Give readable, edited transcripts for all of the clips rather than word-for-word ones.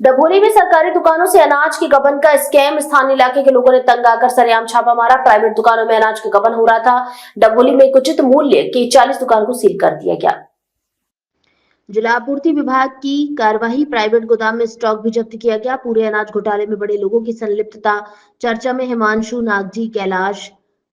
डभोली में सरकारी दुकानों से अनाज के गबन का स्कैम। स्थानीय इलाके के लोगों ने तंग आकर सरेआम छापा मारा। प्राइवेट दुकानों में अनाज के गबन हो रहा था। डभोली में एक उचित मूल्य की 40 दुकान को सील कर दिया गया। जिला आपूर्ति विभाग की कार्यवाही। प्राइवेट गोदाम में स्टॉक भी जब्त किया गया। पूरे अनाज घोटाले में बड़े लोगों की संलिप्तता चर्चा में। हिमांशु, नागजी, कैलाश,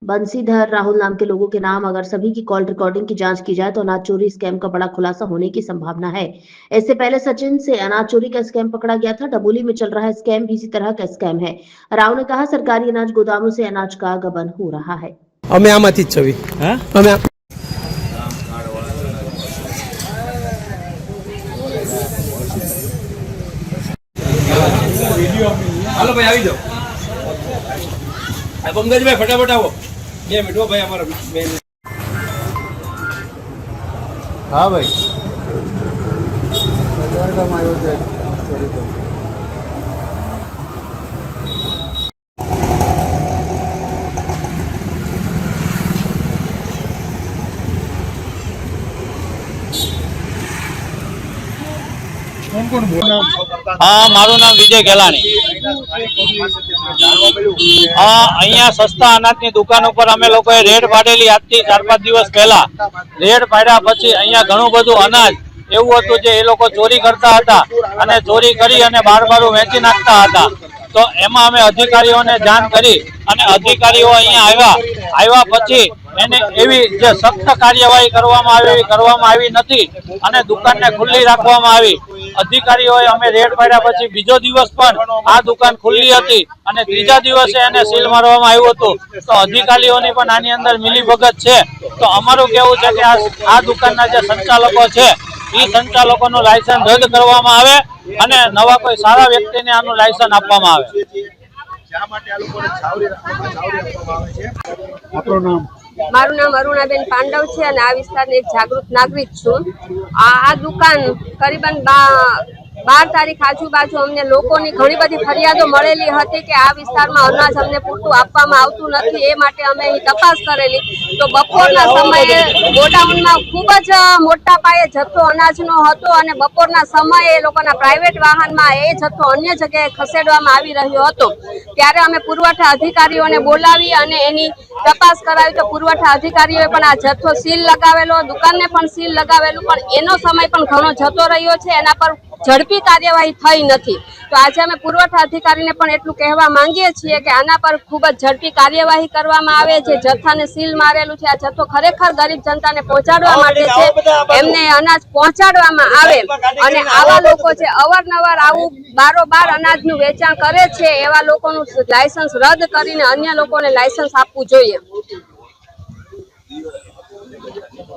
बंसीधर, राहुल नाम के लोगों के नाम। अगर सभी की कॉल रिकॉर्डिंग की जांच की जाए तो अनाज चोरी स्कैम का बड़ा खुलासा होने की संभावना है। इससे पहले सचिन से अनाज चोरी का स्कैम पकड़ा गया था। डभोली में चल रहा स्कैम भी इसी तरह का स्कैम है। राव ने कहा, सरकारी अनाज गोदामों से अनाज का गबन हो रहा है। હાલો ભાઈ આવી જાઓ પંકજભાઈ ફટાફટ આવો 2 મિનિટ ભાઈ અમારા બેન हाँ भाई हाँ मारू नाम विजय गेलानी। हाँ अहिया सस्ता अनाज दुकानों पर अमे लोकोए रेड पाडेली। आज थी 4-5 दिवस पहला रेड पाड्या पछी अहिया घणुं बधुं अनाज एवुं हतुं जे ए लोको चोरी करता हता अने चोरी करी अने बार वेची नाखता हता। तो एमां अमे अधिकारीओने जाण करी अने अधिकारीओ अहिया आव्या पछी एने एवी जे सख्त कार्यवाही करवामां आवी एवी करवामां आवी नथी अने दुकानने खुल्ली राखवामां आवी। अधिकारीओए अमे रेड पाड्या पछी बीजो दिवस पण आ दुकान खुल्ली हती अने त्रीजा दिवसे एने सील मारवामां आव्युं हतुं। तो अधिकारीओनी पण आनी अंदर मिलीभगत छे। तो अमारुं कहेवुं छे के आ दुकानना जे संचालको छे ई संचालकोनुं लायसन्स रद्द करवामां आवे अने नवा कोई सारा व्यक्तिने आनुं लायसन्स आपवामां आवे। मारू नाम अरुणाबेन पांडव है और आ विस्तार एक जागृत नागरिक छू। आ दुकान करीबन 12 तारीख आजूबाजू अमने लोकोनी घणी बधी फरियादो मळेली हती के आ विस्तारमां अनाज अमने पूरतुं आपवामां आवतुं नथी। ए माटे अमे અહીં तपास करेली तो बपोરના समये गोडाउनमां खूब ज मोटा पाये जथ्थो अनाजनो हतो अने बपोરના समये ए लोकोना प्राइवेट वाहनमां ए जथ्थो अन्य जग्याए खसेडवामां आवी रह्यो हतो। त्यारे अमे पुरवठा अधिकारीओने बोलावी अने एनी तपास करावी तो पुरवठा अधिकारीओए पण आ जथ्थो सील लगावेलो, दुकानने पण सील लगावेલું पण एनो समय पण घणो जतो रह्यो छे। एना पर झड़पी कार्यवाही थई नथी। तो आज अमे पुरवठा अधिकारी ने पण एटलुं कहेवा मांगीए छीए के आना पर खूब ज झड़पी कार्यवाही करवामां आवे। जे जथ्थाने सील मारेलुं छे आ जथ्थो खरेखर गरीब जनताने पहोंचाडवा माटे छे, एमने अनाज पहोंचाडवामां आवे अने आवा लोको जे अवारनवार आवुं बारोबार अनाजनुं वेचाण करे छे एवा लोकोनुं लायसन्स रद्द करीने अन्य लोकोने लायसन्स आपवुं जोईए।